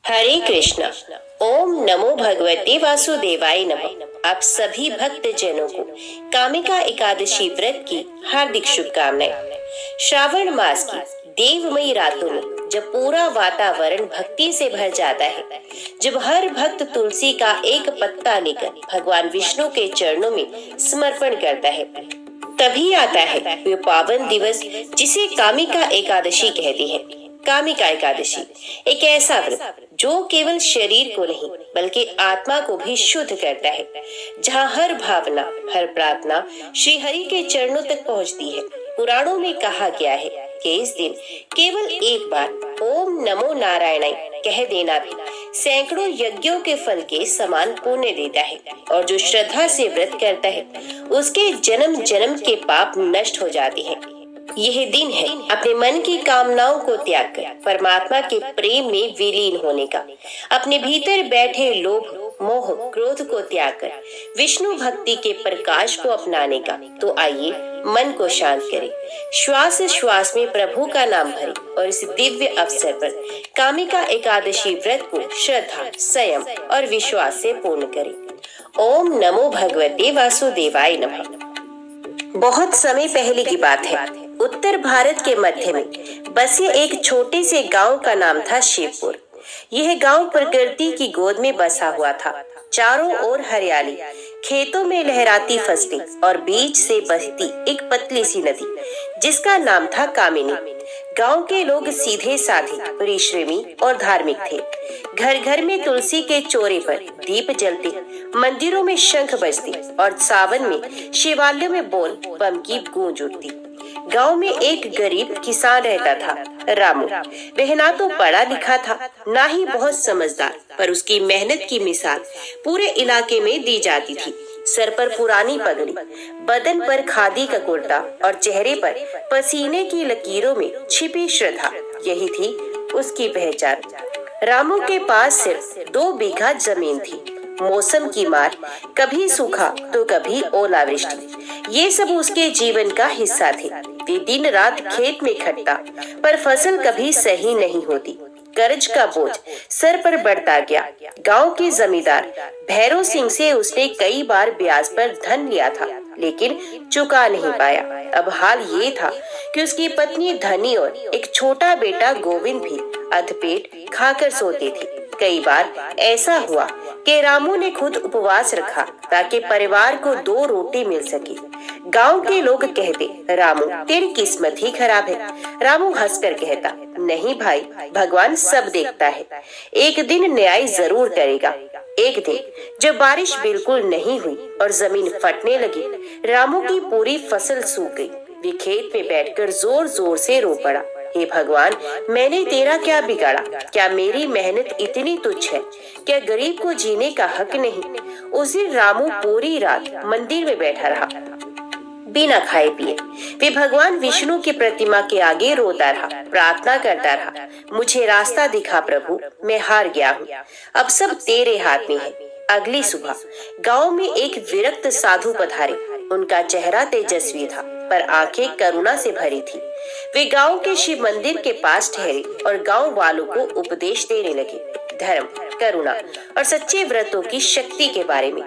हरे कृष्णा। ओम नमो भगवते वासुदेवाय नमः। आप सभी भक्त जनों को कामिका एकादशी व्रत की हार्दिक शुभकामनाएं। श्रावण मास की देवमयी रातों में जब पूरा वातावरण भक्ति से भर जाता है, जब हर भक्त तुलसी का एक पत्ता लेकर भगवान विष्णु के चरणों में समर्पण करता है, तभी आता है वो पावन दिवस जिसे कामिका एकादशी कहती है। कामिका एकादशी एक ऐसा व्रत जो केवल शरीर को नहीं बल्कि आत्मा को भी शुद्ध करता है, जहाँ हर भावना, हर प्रार्थना श्री हरि के चरणों तक पहुँचती है। पुराणों में कहा गया है कि इस दिन केवल एक बार ओम नमो नारायणाय कह देना भी सैकड़ों यज्ञों के फल के समान पुण्य देता है, और जो श्रद्धा से व्रत करता है उसके जन्म जन्म के पाप नष्ट हो जाते हैं। यह दिन है अपने मन की कामनाओं को त्याग कर परमात्मा के प्रेम में विलीन होने का, अपने भीतर बैठे लोभ, मोह, क्रोध को त्याग कर विष्णु भक्ति के प्रकाश को अपनाने का। तो आइए मन को शांत करें, श्वास श्वास में प्रभु का नाम भरें और इस दिव्य अवसर पर कामिका एकादशी व्रत को श्रद्धा, संयम और विश्वास से पूर्ण करें। ओम नमो भगवते वासुदेवाय नमः। बहुत समय पहले की बात है, उत्तर भारत के मध्य में बसे एक छोटे से गांव का नाम था शिवपुर। यह गांव प्रकृति की गोद में बसा हुआ था। चारों ओर हरियाली, खेतों में लहराती फसलें और बीच से बहती एक पतली सी नदी जिसका नाम था कामिनी। गांव के लोग सीधे साधे, परिश्रमी और धार्मिक थे। घर घर में तुलसी के चौरे पर दीप जलते, मंदिरों में शंख बजते और सावन में शिवालयों में बोल बम की गूंज उठती। गांव में एक गरीब किसान रहता था, रामू। वह ना तो पढ़ा लिखा था, ना ही बहुत समझदार, पर उसकी मेहनत की मिसाल पूरे इलाके में दी जाती थी। सर पर पुरानी पगड़ी, बदन पर खादी का कुर्ता और चेहरे पर पसीने की लकीरों में छिपी श्रद्धा, यही थी उसकी पहचान। रामू के पास सिर्फ 2 बीघा जमीन थी। मौसम की मार, कभी सूखा तो कभी ओलावृष्टि, ये सब उसके जीवन का हिस्सा थे। वे दिन रात खेत में खटता, पर फसल कभी सही नहीं होती। कर्ज का बोझ सर पर बढ़ता गया। गांव के जमींदार भैरव सिंह से उसने कई बार ब्याज पर धन लिया था, लेकिन चुका नहीं पाया। अब हाल ये था कि उसकी पत्नी धनी और एक छोटा बेटा गोविंद भी अधपेट खाकर सोते थे। कई बार ऐसा हुआ कि रामू ने खुद उपवास रखा ताकि परिवार को 2 रोटी मिल सके। गांव के लोग कहते, रामू तेरी किस्मत ही खराब है। रामू हंसकर कहता, नहीं भाई, भगवान सब देखता है, एक दिन न्याय जरूर करेगा। एक दिन जब बारिश बिल्कुल नहीं हुई और जमीन फटने लगी, रामू की पूरी फसल सूख गई। वे खेत में बैठकर जोर जोर से रो पड़ा, हे भगवान, मैंने तेरा क्या बिगाड़ा? क्या मेरी मेहनत इतनी तुच्छ है? क्या गरीब को जीने का हक नहीं? उस दिन रामू पूरी रात मंदिर में बैठा रहा, बिना खाए पिए। वे भगवान विष्णु की प्रतिमा के आगे रोता रहा, प्रार्थना करता रहा, मुझे रास्ता दिखा प्रभु, मैं हार गया हूँ, अब सब तेरे हाथ में है। अगली सुबह गांव में एक विरक्त साधु पधारे। उनका चेहरा तेजस्वी था, पर आंखें करुणा से भरी थी। वे गांव के शिव मंदिर के पास ठहरे और गांव वालों को उपदेश देने लगे, धर्म, करुणा और सच्चे व्रतों की शक्ति के बारे में।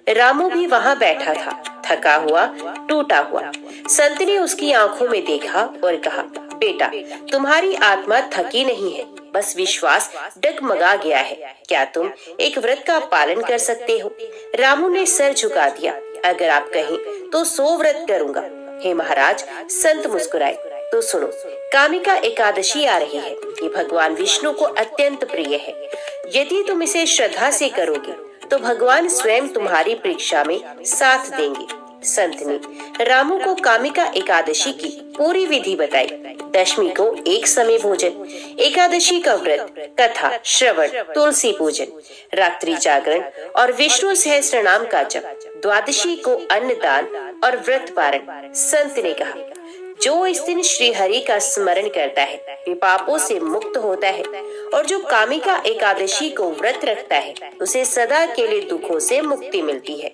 रामू भी वहां बैठा था, थका हुआ, टूटा हुआ। संत ने उसकी आंखों में देखा और कहा, बेटा, तुम्हारी आत्मा थकी नहीं है, बस विश्वास डगमगा गया है। क्या तुम एक व्रत का पालन कर सकते हो? रामू ने सर झुका दिया, अगर आप कहें तो 100 व्रत करूंगा। हे महाराज, संत मुस्कुराए, तो सुनो, कामिका एकादशी आ रही है। ये भगवान विष्णु को अत्यंत प्रिय है। यदि तुम इसे श्रद्धा से करोगे तो भगवान स्वयं तुम्हारी परीक्षा में साथ देंगे। संत ने रामू को कामिका एकादशी की पूरी विधि बताई। दशमी को एक समय भोजन, एकादशी का व्रत, कथा श्रवण, तुलसी पूजन, रात्रि जागरण और विष्णु सहस्त्र नाम का जप, द्वादशी को अन्नदान और व्रत पारण। संत ने कहा, जो इस दिन श्री हरि का स्मरण करता है वे पापों से मुक्त होता है, और जो कामिका एकादशी को व्रत रखता है उसे सदा के लिए दुखों से मुक्ति मिलती है।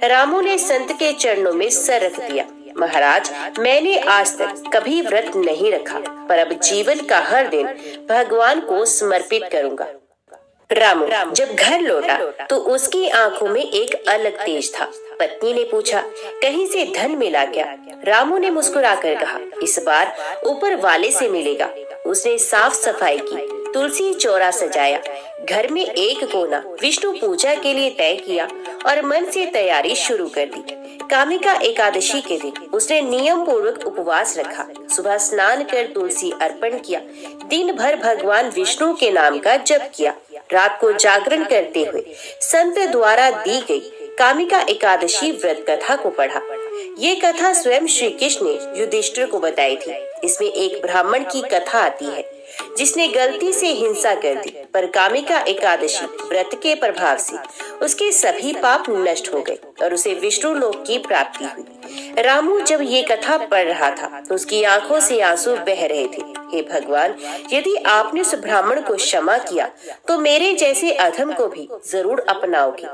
रामू ने संत के चरणों में सर रख दिया, महाराज, मैंने आज तक कभी व्रत नहीं रखा, पर अब जीवन का हर दिन भगवान को समर्पित करूंगा। रामू जब घर लौटा तो उसकी आंखों में एक अलग तेज था। पत्नी ने पूछा, कहीं से धन मिला क्या? रामू ने मुस्कुराकर कहा, इस बार ऊपर वाले से मिलेगा। उसने साफ सफाई की, तुलसी चौरा सजाया, घर में एक कोना विष्णु पूजा के लिए तय किया और मन से तैयारी शुरू कर दी। कामिका एकादशी के दिन उसने नियम पूर्वक उपवास रखा। सुबह स्नान कर तुलसी अर्पण किया, दिन भर भगवान विष्णु के नाम का जप किया, रात को जागरण करते हुए संत द्वारा दी गई कामिका एकादशी व्रत कथा को पढ़ा। ये कथा स्वयं श्री कृष्ण ने युधिष्ठिर को बताई थी। इसमें एक ब्राह्मण की कथा आती है जिसने गलती से हिंसा कर दी, पर कामिका एकादशी व्रत के प्रभाव से उसके सभी पाप नष्ट हो गए और उसे विष्णु लोक की प्राप्ति हुई। रामू जब ये कथा पढ़ रहा था तो उसकी आंखों से आंसू बह रहे थे। हे भगवान, यदि आपने उस ब्राह्मण को क्षमा किया तो मेरे जैसे अधम को भी जरूर अपनाओगे।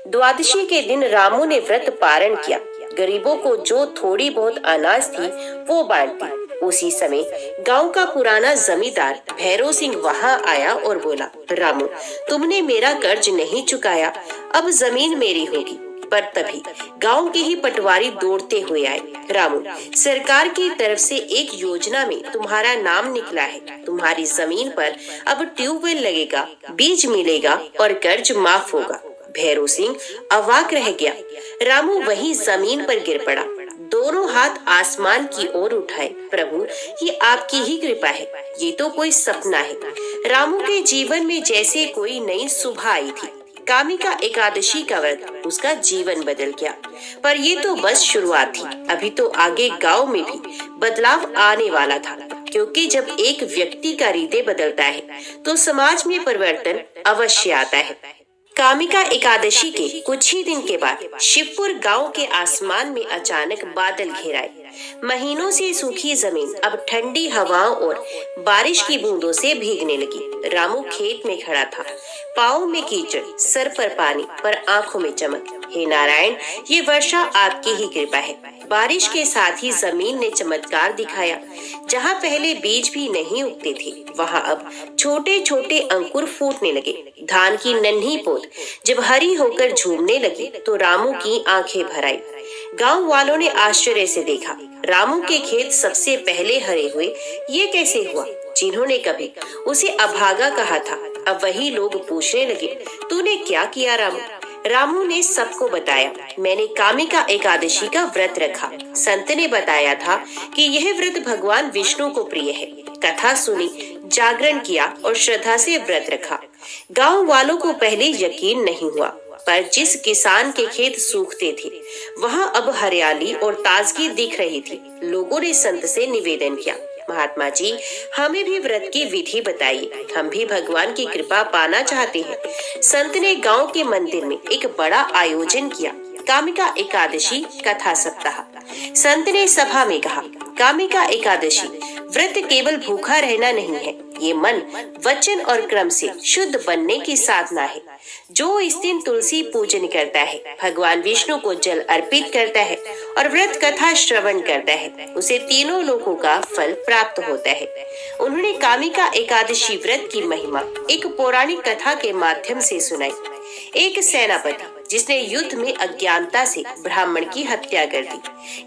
द्वादशी के दिन रामू ने व्रत पारण किया, गरीबों को जो थोड़ी बहुत अनाज थी वो बांट दी। उसी समय गांव का पुराना जमींदार भैरव सिंह वहां आया और बोला, रामू, तुमने मेरा कर्ज नहीं चुकाया, अब जमीन मेरी होगी। पर तभी गांव के ही पटवारी दौड़ते हुए आए, रामू, सरकार की तरफ से एक योजना में तुम्हारा नाम निकला है। तुम्हारी जमीन पर अब ट्यूबवेल लगेगा, बीज मिलेगा और कर्ज माफ होगा। भैरव सिंह अवाक रह गया। रामू वहीं जमीन पर गिर पड़ा, दोनों हाथ आसमान की ओर उठाए, प्रभु, ये आपकी ही कृपा है, ये तो कोई सपना है। रामू के जीवन में जैसे कोई नई सुबह आई थी। कामिका एकादशी का व्रत उसका जीवन बदल गया। पर ये तो बस शुरुआत थी, अभी तो आगे गांव में भी बदलाव आने वाला था, क्योंकि जब एक व्यक्ति का हृदय बदलता है तो समाज में परिवर्तन अवश्य आता है। कामिका एकादशी के कुछ ही दिन के बाद शिवपुर गांव के आसमान में अचानक बादल घेर आए। महीनों से सूखी जमीन अब ठंडी हवाओं और बारिश की बूंदों से भीगने लगी। रामू खेत में खड़ा था, पाँव में कीचड़, सर पर पानी, पर आंखों में चमक। हे नारायण, ये वर्षा आपकी ही कृपा है। बारिश के साथ ही जमीन ने चमत्कार दिखाया। जहाँ पहले बीज भी नहीं उगते थे, वहाँ अब छोटे छोटे अंकुर फूटने लगे। धान की नन्ही पोद जब हरी होकर झूमने लगी तो रामू की आंखें भर आई। गांव वालों ने आश्चर्य से देखा, रामू के खेत सबसे पहले हरे हुए, ये कैसे हुआ? जिन्होंने कभी उसे अभागा कहा था, अब वही लोग पूछने लगे, तूने क्या किया रामू? रामू ने सबको बताया, मैंने कामिका एकादशी का व्रत रखा। संत ने बताया था कि यह व्रत भगवान विष्णु को प्रिय है। कथा सुनी, जागरण किया और श्रद्धा से व्रत रखा। गांव वालों को पहले यकीन नहीं हुआ, पर जिस किसान के खेत सूखते थे वहां अब हरियाली और ताजगी दिख रही थी। लोगों ने संत से निवेदन किया, महात्मा जी, हमें भी व्रत की विधि बताइए, हम भी भगवान की कृपा पाना चाहते हैं। संत ने गांव के मंदिर में एक बड़ा आयोजन किया, कामिका एकादशी कथा सप्ताह। संत ने सभा में कहा, कामिका एकादशी व्रत केवल भूखा रहना नहीं है, ये मन, वचन और क्रम से शुद्ध बनने की साधना है। जो इस दिन तुलसी पूजन करता है, भगवान विष्णु को जल अर्पित करता है और व्रत कथा श्रवण करता है, उसे तीनों लोकों का फल प्राप्त होता है। उन्होंने कामिका एकादशी व्रत की महिमा एक पौराणिक कथा के माध्यम से सुनाई। एक सेनापति जिसने युद्ध में अज्ञानता से ब्राह्मण की हत्या कर दी,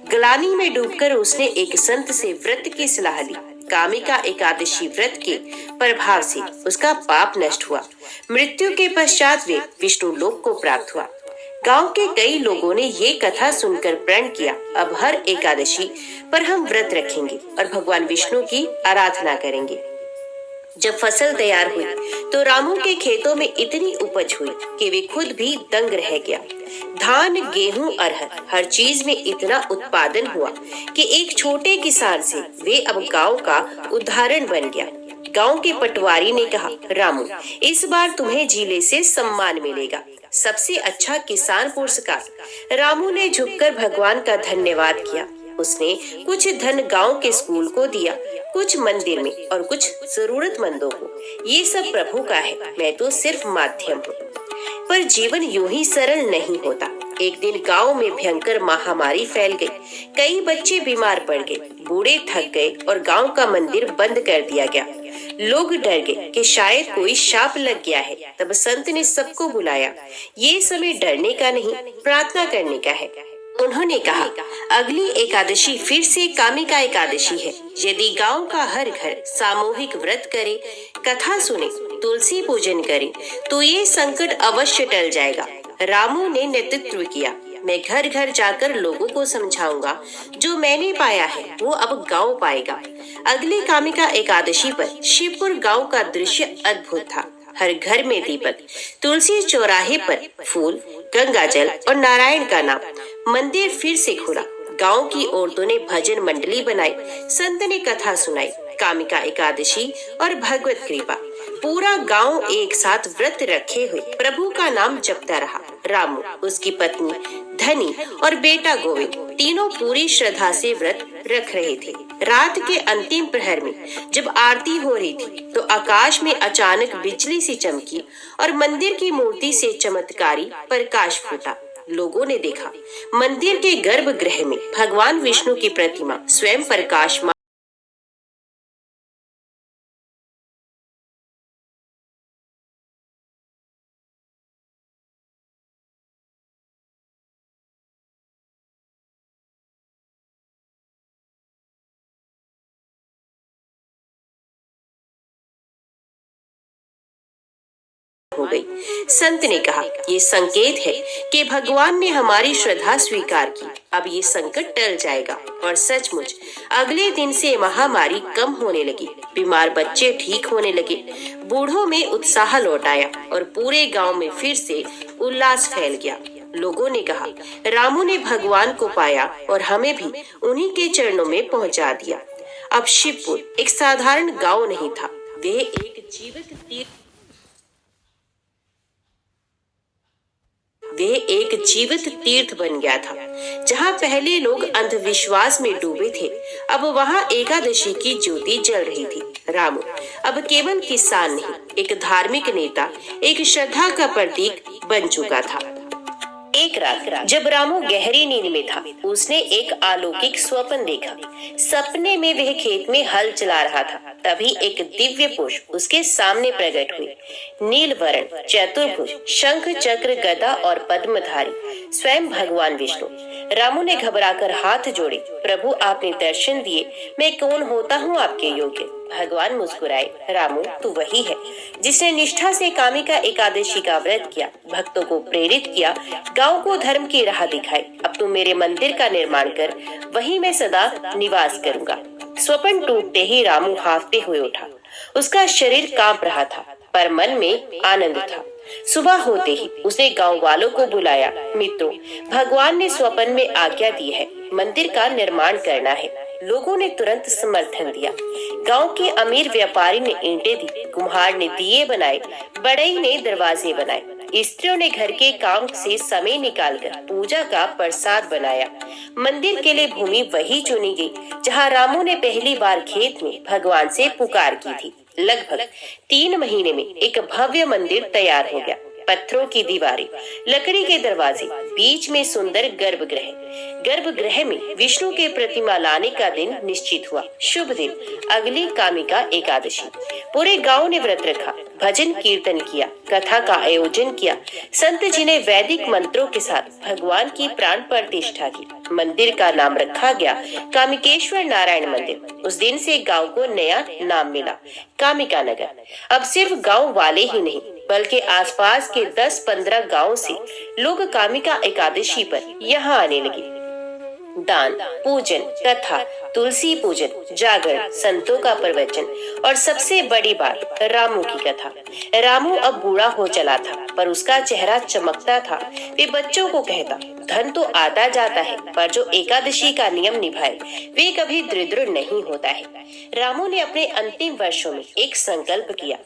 ग्लानि में डूबकर उसने एक संत से व्रत की सलाह ली। कामिका एकादशी व्रत के प्रभाव से उसका पाप नष्ट हुआ। मृत्यु के पश्चात वे विष्णु लोक को प्राप्त हुआ। गांव के कई लोगों ने ये कथा सुनकर प्रण किया, अब हर एकादशी पर हम व्रत रखेंगे और भगवान विष्णु की आराधना करेंगे। जब फसल तैयार हुई तो रामू के खेतों में इतनी उपज हुई कि वे खुद भी दंग रह गया। धान, गेहूं, अरहर, हर चीज में इतना उत्पादन हुआ कि एक छोटे किसान से वे अब गांव का उदाहरण बन गया। गांव के पटवारी ने कहा, रामू, इस बार तुम्हें जिले से सम्मान मिलेगा, सबसे अच्छा किसान पुरस्कार। रामू ने झुककर भगवान का धन्यवाद किया। उसने कुछ धन गांव के स्कूल को दिया, कुछ मंदिर में और कुछ जरूरतमंदों को। ये सब प्रभु का है, मैं तो सिर्फ माध्यम हूँ। पर जीवन यूं ही सरल नहीं होता। एक दिन गांव में भयंकर महामारी फैल गई। कई बच्चे बीमार पड़ गए, बूढ़े थक गए और गांव का मंदिर बंद कर दिया गया। लोग डर गए कि शायद कोई शाप लग गया है। तब संत ने सबको बुलाया। ये समय डरने का नहीं, प्रार्थना करने का है। उन्होंने कहा, अगली एकादशी फिर से कामिका एकादशी है। यदि गांव का हर घर सामूहिक व्रत करे, कथा सुने, तुलसी पूजन करे, तो ये संकट अवश्य टल जाएगा। रामू ने नेतृत्व किया। मैं घर घर जाकर लोगों को समझाऊंगा, जो मैंने पाया है वो अब गांव पाएगा। अगली कामिका एकादशी पर शिवपुर गांव का दृश्य अद्भुत था। हर घर में दीपक, तुलसी चौराहे पर फूल, गंगा जल और नारायण का नाम। मंदिर फिर से खुला। गांव की औरतों ने भजन मंडली बनाई, संत ने कथा सुनाई। कामिका एकादशी और भगवत कृपा, पूरा गांव एक साथ व्रत रखे हुए प्रभु का नाम जपता रहा। रामू, उसकी पत्नी धनी और बेटा गोविंद तीनों पूरी श्रद्धा से व्रत रख रहे थे। रात के अंतिम प्रहर में जब आरती हो रही थी तो आकाश में अचानक बिजली सी चमकी और मंदिर की मूर्ति से चमत्कारी प्रकाश फूटा। लोगों ने देखा, मंदिर के गर्भगृह में भगवान विष्णु की प्रतिमा स्वयं प्रकाशमान हो गई। संत ने कहा, ये संकेत है कि भगवान ने हमारी श्रद्धा स्वीकार की। अब ये संकट टल जाएगा। और सचमुच अगले दिन से महामारी कम होने लगी। बीमार बच्चे ठीक होने लगे, बूढ़ों में उत्साह लौट आया और पूरे गांव में फिर से उल्लास फैल गया। लोगों ने कहा, रामू ने भगवान को पाया और हमें भी उन्हीं के चरणों में पहुंचा दिया। अब शिवपुर एक साधारण गांव नहीं था, वे एक जीवित तीर्थ बन गया था। जहाँ पहले लोग अंधविश्वास में डूबे थे, अब वहाँ एकादशी की ज्योति जल रही थी। रामू अब केवल किसान नहीं, एक धार्मिक नेता, एक श्रद्धा का प्रतीक बन चुका था। एक रात जब रामू गहरी नींद में था, उसने एक अलौकिक स्वप्न देखा। सपने में वह खेत में हल चला रहा था। तभी एक दिव्य पुरुष उसके सामने प्रकट हुए। नील वर्ण, चतुर्भुज, शंख चक्र गदा और पद्मधारी, स्वयं भगवान विष्णु। रामू ने घबराकर हाथ जोड़े, प्रभु आपने दर्शन दिए, मैं कौन होता हूँ आपके योग्य। भगवान मुस्कुराए, रामू तू वही है जिसने निष्ठा से कामिका एकादशी का व्रत किया, भक्तों को प्रेरित किया, गांव को धर्म की राह दिखाई। अब तू मेरे मंदिर का निर्माण कर, वहीं मैं सदा निवास करूंगा। स्वप्न टूटते ही रामू हाफते हुए उठा। उसका शरीर कांप रहा था, पर मन में आनंद था। सुबह होते ही उसने गांव वालों को बुलाया। मित्रों, भगवान ने स्वप्न में आज्ञा दी है, मंदिर का निर्माण करना है। लोगों ने तुरंत समर्थन दिया। गांव के अमीर व्यापारी ने ईंटें दी, कुम्हार ने दिए बनाए, बढ़ई ने दरवाजे बनाए, स्त्रियों ने घर के काम से समय निकालकर पूजा का प्रसाद बनाया। मंदिर के लिए भूमि वही चुनी गई जहां रामू ने पहली बार खेत में भगवान से पुकार की थी। लगभग 3 महीने में एक भव्य मंदिर तैयार हो गया। पत्थरों की दीवारें, लकड़ी के दरवाजे, बीच में सुंदर गर्भगृह। गर्भगृह में विष्णु के प्रतिमा लाने का दिन निश्चित हुआ। शुभ दिन, अगली कामिका एकादशी। पूरे गांव ने व्रत रखा, भजन कीर्तन किया, कथा का आयोजन किया। संत जी ने वैदिक मंत्रों के साथ भगवान की प्राण प्रतिष्ठा की। मंदिर का नाम रखा गया कामिकेश्वर नारायण मंदिर। उस दिन से गांव को नया नाम मिला, कामिका नगर। अब सिर्फ गांव वाले ही नहीं, बल्कि आसपास के 10-15 गांव से लोग कामिका एकादशी पर यहाँ आने लगे। दान, पूजन, कथा, तुलसी पूजन, जागरण, संतों का प्रवचन और सबसे बड़ी बात, रामू की कथा। रामू अब बूढ़ा हो चला था, पर उसका चेहरा चमकता था। वे बच्चों को कहता, धन तो आता जाता है, पर जो एकादशी का नियम निभाए वे कभी दरिद्र नहीं होता है। रामू ने अपने अंतिम वर्षों में एक संकल्प किया,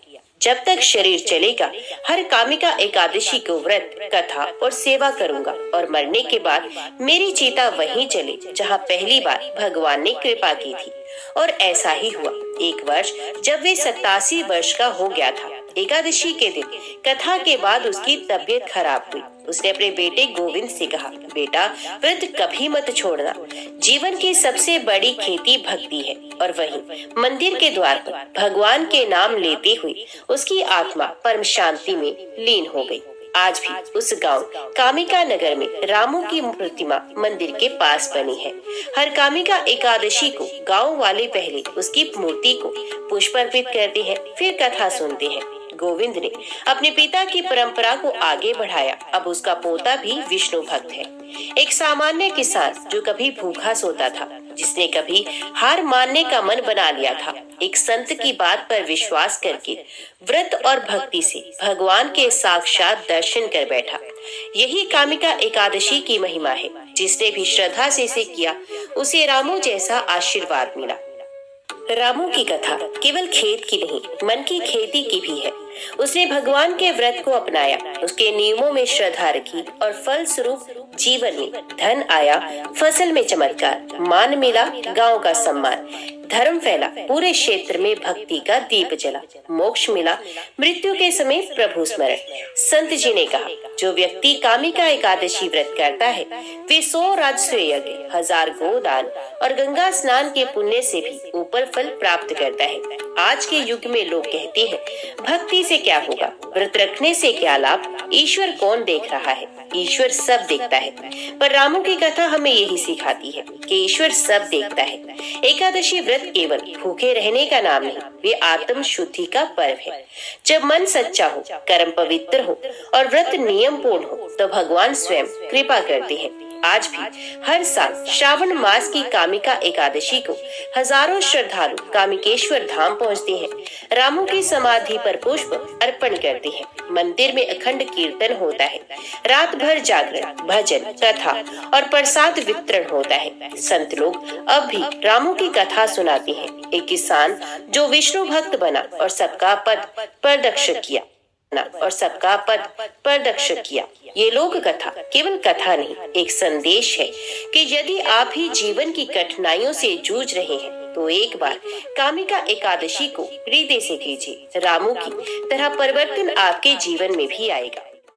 जब तक शरीर चलेगा हर कामिका एकादशी को व्रत, कथा और सेवा करूंगा और मरने के बाद मेरी चिता वहीं जले जहां पहली बार भगवान ने कृपा की थी। और ऐसा ही हुआ। एक वर्ष जब वे 87 वर्ष का हो गया था, एकादशी के दिन कथा के बाद उसकी तबीयत खराब हुई। उसने अपने बेटे गोविंद से कहा, बेटा व्रत कभी मत छोड़ना। जीवन की सबसे बड़ी खेती भक्ति है। और वहीं मंदिर के द्वार पर भगवान के नाम लेते हुए उसकी आत्मा परम शांति में लीन हो गई। आज भी उस गांव कामिका नगर में रामू की प्रतिमा मंदिर के पास बनी है। हर कामिका एकादशी को गांव वाले पहले उसकी मूर्ति को पुष्प अर्पित करते हैं, फिर कथा सुनते हैं। गोविंद ने अपने पिता की परंपरा को आगे बढ़ाया। अब उसका पोता भी विष्णु भक्त है। एक सामान्य किसान जो कभी भूखा सोता था, जिसने कभी हार मानने का मन बना लिया था, एक संत की बात पर विश्वास करके व्रत और भक्ति से भगवान के साक्षात दर्शन कर बैठा। यही कामिका एकादशी की महिमा है। जिसने भी श्रद्धा से इसे किया उसे रामू जैसा आशीर्वाद मिला। रामू की कथा केवल खेत की नहीं, मन की खेती की भी है। उसने भगवान के व्रत को अपनाया, उसके नियमों में श्रद्धा रखी और फल स्वरूप जीवन में धन आया, फसल में चमत्कार, मान मिला, गांव का सम्मान, धर्म फैला, पूरे क्षेत्र में भक्ति का दीप जला, मोक्ष मिला, मृत्यु के समय प्रभु स्मरण। संत जी ने कहा, जो व्यक्ति कामिका एकादशी व्रत करता है वे 100 राजस्व यज्ञ, 1000 गोदान और गंगा स्नान के पुण्य से भी ऊपर फल प्राप्त करता है। आज के युग में लोग कहते हैं भक्ति से क्या होगा, व्रत रखने से क्या लाभ, ईश्वर कौन देख रहा है। ईश्वर सब देखता है, पर रामू की कथा हमें यही सिखाती है कि ईश्वर सब देखता है। एकादशी व्रत केवल भूखे रहने का नाम नहीं, वे आत्म शुद्धि का पर्व है। जब मन सच्चा हो, कर्म पवित्र हो और व्रत नियम पूर्ण हो तो भगवान स्वयं कृपा करते हैं। आज भी हर साल श्रावण मास की कामिका एकादशी को हजारों श्रद्धालु कामिकेश्वर धाम पहुंचते हैं, रामू की समाधि पर पुष्प अर्पण करते हैं। मंदिर में अखंड कीर्तन होता है, रात भर जागरण, भजन, कथा और प्रसाद वितरण होता है। संत लोग अब भी रामू की कथा सुनाते हैं। एक किसान जो विष्णु भक्त बना और सबका पद प्रदक्षिण किया। ये लोक कथा केवल कथा नहीं, एक संदेश है कि यदि आप ही जीवन की कठिनाइयों से जूझ रहे हैं तो एक बार कामिका एकादशी को हृदय से कीजिए। रामू की तरह परिवर्तन आपके जीवन में भी आएगा।